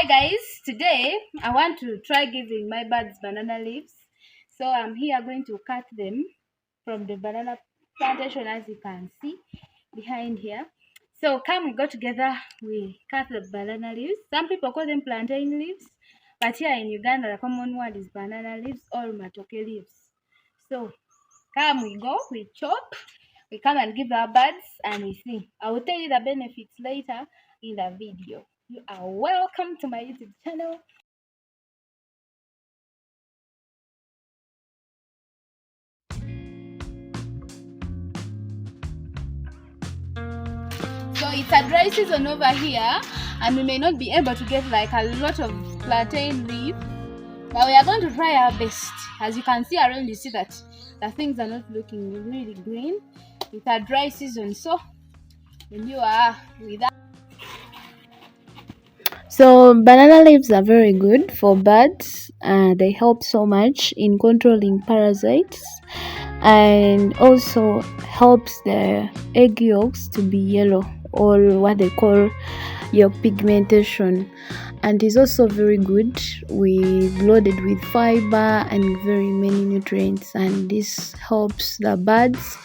Hi guys, today I want to try giving my birds banana leaves. So I'm here going to cut them from the banana plantation, as you can see behind here. So come, we go together, we cut the banana leaves. Some people call them plantain leaves, but here in Uganda the common word is banana leaves or matoke leaves. So come, we go, we chop, we come and give our birds and we see. I will tell you the benefits later in the video. You are welcome to my YouTube channel. So it's a dry season over here and we may not be able to get like a lot of plantain leaf, but we are going to try our best. As you can see around, you see that the things are not looking really green. It's a dry season, so when you are with that. So banana leaves are very good for birds. They help so much in controlling parasites, and also helps the egg yolks to be yellow, or what they call yolk pigmentation, and is also very good with loaded with fiber and very many nutrients, and this helps the birds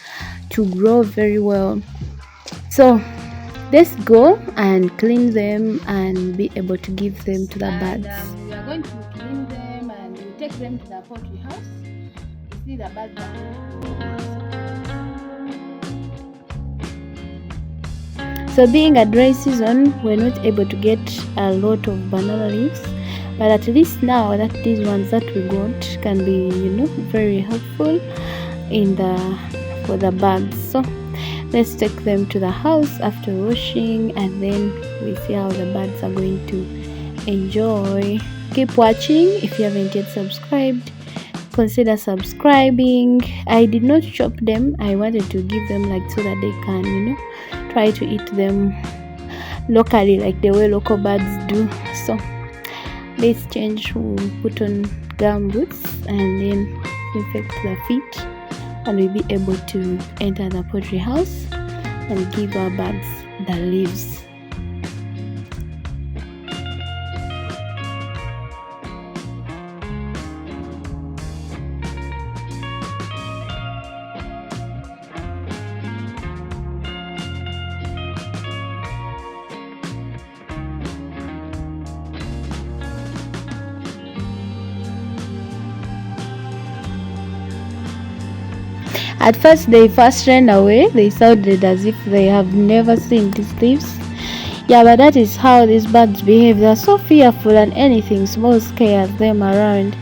to grow very well. So let's go and clean them and be able to give them to the birds. We are going to clean them and we take them to the poultry house. You see the birds So being a dry season, we're not able to get a lot of banana leaves, but at least now that these ones that we got can be, very helpful for the birds. So let's take them to the house after washing, and then we see how the birds are going to enjoy. Keep watching. If you haven't yet subscribed, consider subscribing. I did not chop them. I wanted to give them like so that they can, try to eat them locally, like the way local birds do. So let's change. We'll put on gumboots and then infect the feet, and we'll be able to enter the poultry house and give our birds the leaves. At first they ran away. They sounded as if they have never seen these leaves. Yeah, but that is how these birds behave. They are so fearful, and anything small scares them around.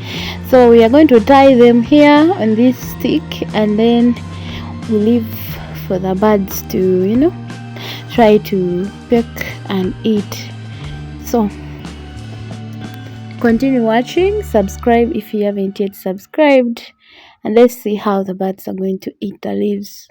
So we are going to tie them here on this stick, and then we leave for the birds to, try to pick and eat. So continue watching. Subscribe if you haven't yet subscribed, and let's see how the birds are going to eat the leaves.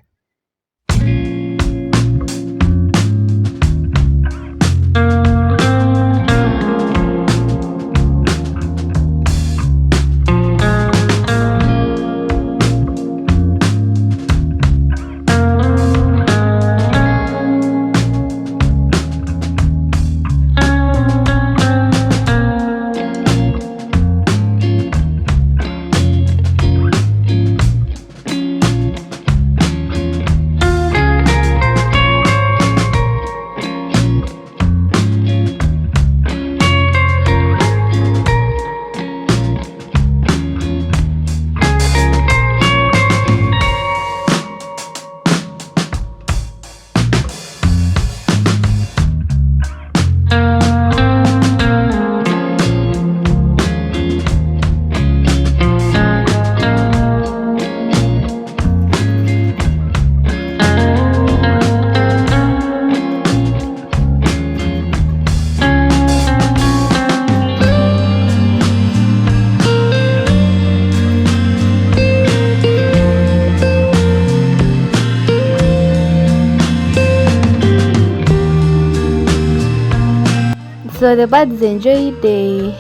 So the birds enjoy the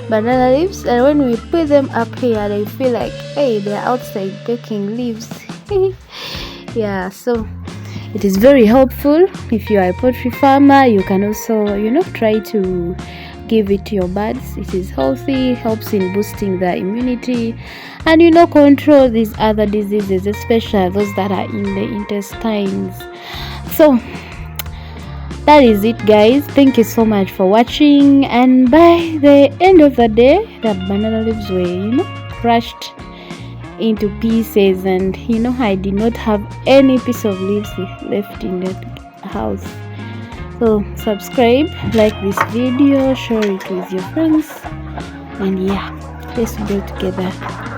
banana leaves, and when we put them up here, they feel like, hey, they're outside picking leaves. Yeah, so it is very helpful. If you are a poultry farmer, you can also, try to give it to your birds. It is healthy, helps in boosting their immunity, and control these other diseases, especially those that are in the intestines. So that is it, guys. Thank you so much for watching. And by the end of the day, the banana leaves were crushed into pieces, and I did not have any piece of leaves left in the house. So subscribe, like this video, share it with your friends, and yeah, let's grow together.